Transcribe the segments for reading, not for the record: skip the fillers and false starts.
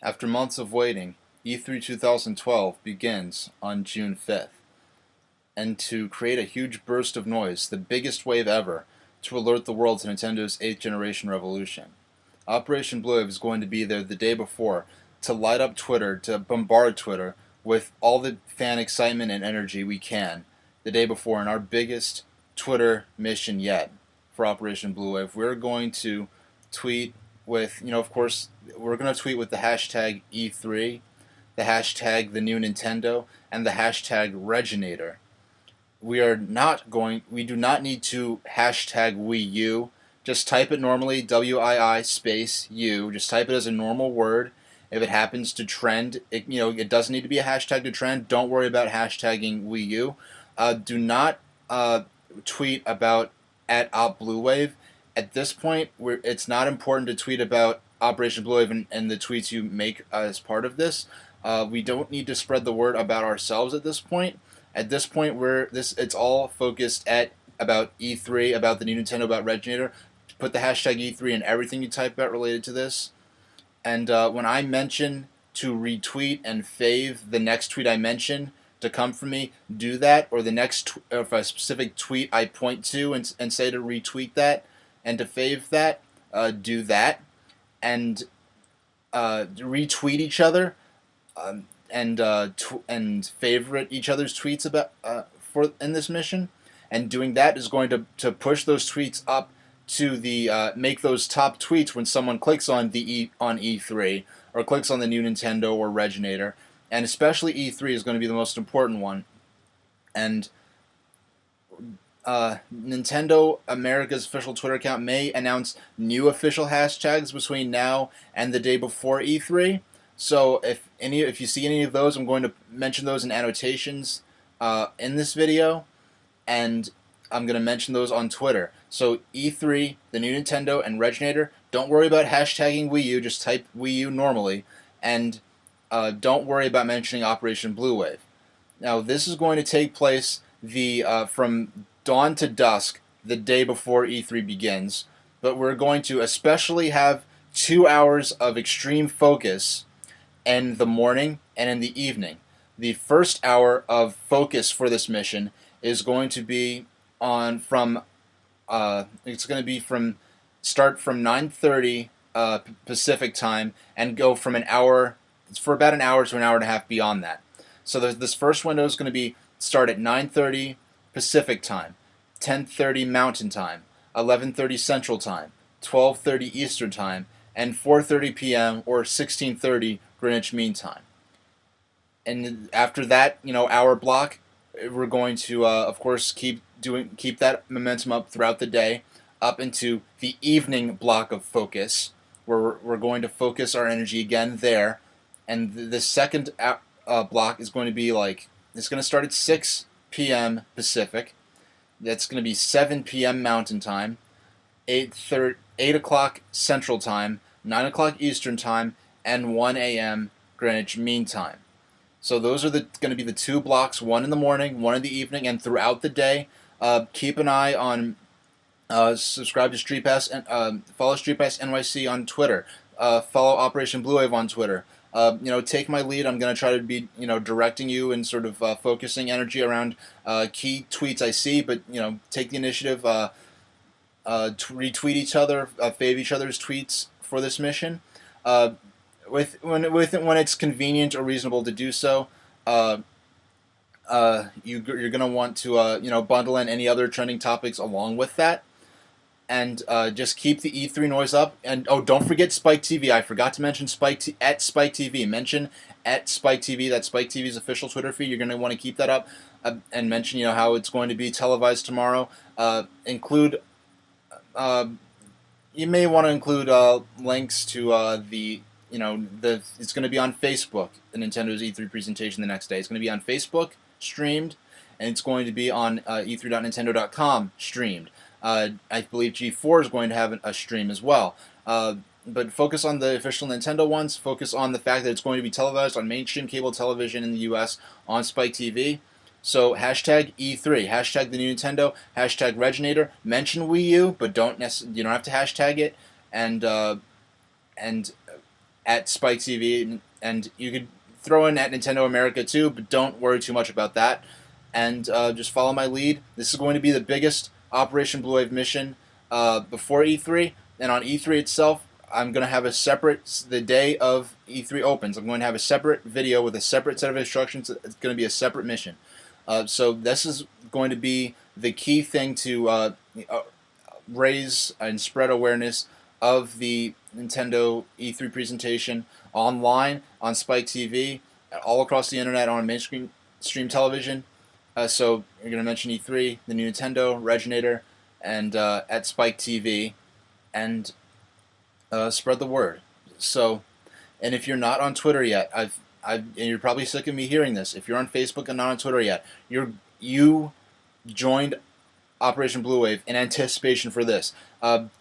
After months of waiting, E3 2012 begins on June 5th, and to create a huge burst of noise, the biggest wave ever, to alert the world to Nintendo's 8th generation revolution. Operation Bluewave is going to be there the day before to light up Twitter, to bombard Twitter with all the fan excitement and energy we can the day before in our biggest Twitter mission yet for Operation Bluewave. We're going to tweet with, of course, we're going to tweet with the hashtag E3, the hashtag the new Nintendo, and the hashtag Reginator. We do not need to hashtag Wii U. Just type it normally, WII space U. Just type it as a normal word. If it happens to trend, it doesn't need to be a hashtag to trend. Don't worry about hashtagging Wii U. Do not tweet about at OpBluewave. At this point, it's not important to tweet about Operation Bluewave and the tweets you make as part of this. We don't need to spread the word about ourselves at this point. At this point, it's all focused about E3, about the new Nintendo, about Reginator. Put the hashtag E3 in everything you type about related to this. And when I mention to retweet and fave the next tweet I mention to come from me, do that. Or the next, if a specific tweet I point to and say to retweet that and to fave that, do that. And retweet each other. And favorite each other's tweets about in this mission, and doing that is going to push those tweets up to the make those top tweets when someone clicks on on E3 or clicks on the new Nintendo or Reginator, and especially E3 is going to be the most important one. And Nintendo America's official Twitter account may announce new official hashtags between now and the day before E3. So if you see any of those, I'm going to mention those in annotations in this video, and I'm going to mention those on Twitter. So E3, the new Nintendo, and Reginator, don't worry about hashtagging Wii U, just type Wii U normally, and don't worry about mentioning Operation Bluewave. Now this is going to take place from dawn to dusk the day before E3 begins, but we're going to especially have 2 hours of extreme focus in the morning and in the evening. The first hour of focus for this mission is going to be start from 9:30 Pacific time and go from an hour for about an hour to an hour and a half beyond that. So this first window is going to be start at 9:30 Pacific time, 10:30 Mountain time, 11:30 Central time, 12:30 Eastern time, and 4:30 p.m. or 16:30 Greenwich Mean Time. And after that, hour block, we're going to, of course, keep that momentum up throughout the day, up into the evening block of focus, where we're going to focus our energy again there. And the second block is going to be it's going to start at 6 p.m. Pacific. That's going to be 7 p.m. Mountain Time, 8 o'clock Central Time, 9 o'clock Eastern Time, and 1 a.m. Greenwich Mean Time. So those are going to be the two blocks, one in the morning, one in the evening, and throughout the day. Keep an eye on, subscribe to Street Pass, and follow Street Pass NYC on Twitter. Follow Operation Bluewave on Twitter. Take my lead. I'm going to try to be, directing you and sort of focusing energy around key tweets I see, but, take the initiative, retweet each other, fave each other's tweets for this mission. When it's convenient or reasonable to do so, you're going to want to bundle in any other trending topics along with that, and just keep the E3 noise up. And don't forget Spike TV. I forgot to mention at Spike TV. Mention at Spike TV. That's Spike TV's official Twitter feed. You're going to want to keep that up, and mention how it's going to be televised tomorrow. You may want to include links to it's going to be on Facebook, the Nintendo's E3 presentation the next day. It's going to be on Facebook, streamed, and it's going to be on e3.nintendo.com, streamed. I believe G4 is going to have a stream as well. But focus on the official Nintendo ones. Focus on the fact that it's going to be televised on mainstream cable television in the U.S. on Spike TV. So hashtag E3, hashtag the new Nintendo, hashtag Reginator. Mention Wii U, but you don't have to hashtag it. And at Spike TV, and you could throw in at Nintendo America too, but don't worry too much about that. And just follow my lead. This is going to be the biggest Operation Bluewave mission before E3, and on E3 itself, I'm going to have a separate, the day of E3 opens, I'm going to have a separate video with a separate set of instructions. It's going to be a separate mission. So this is going to be the key thing to raise and spread awareness of the Nintendo E3 presentation online, on Spike TV, all across the internet, on mainstream television. So you're going to mention E3, the new Nintendo, Reginator, and at Spike TV, and spread the word. So, and if you're not on Twitter yet, and you're probably sick of me hearing this. If you're on Facebook and not on Twitter yet, you joined Operation Bluewave in anticipation for this.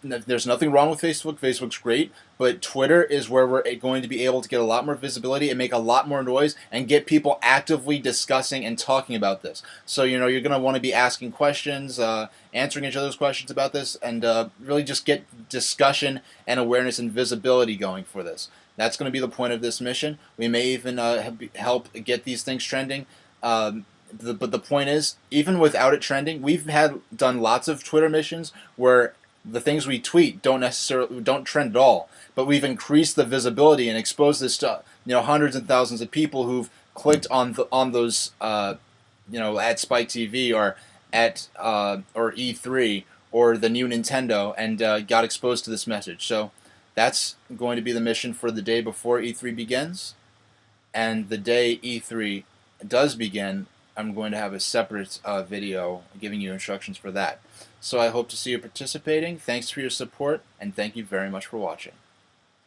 There's nothing wrong with Facebook. Facebook's great, but Twitter is where we're going to be able to get a lot more visibility and make a lot more noise and get people actively discussing and talking about this. So you're going to want to be asking questions, answering each other's questions about this, and really just get discussion and awareness and visibility going for this. That's going to be the point of this mission. We may even help get these things trending. But the point is, even without it trending, we've done lots of Twitter missions where the things we tweet don't trend at all. But we've increased the visibility and exposed this to hundreds and thousands of people who've clicked on those at Spike TV or at or E3 or the new Nintendo and got exposed to this message. So that's going to be the mission for the day before E3 begins, and the day E3 does begin, I'm going to have a separate video giving you instructions for that. So I hope to see you participating. Thanks for your support, and thank you very much for watching.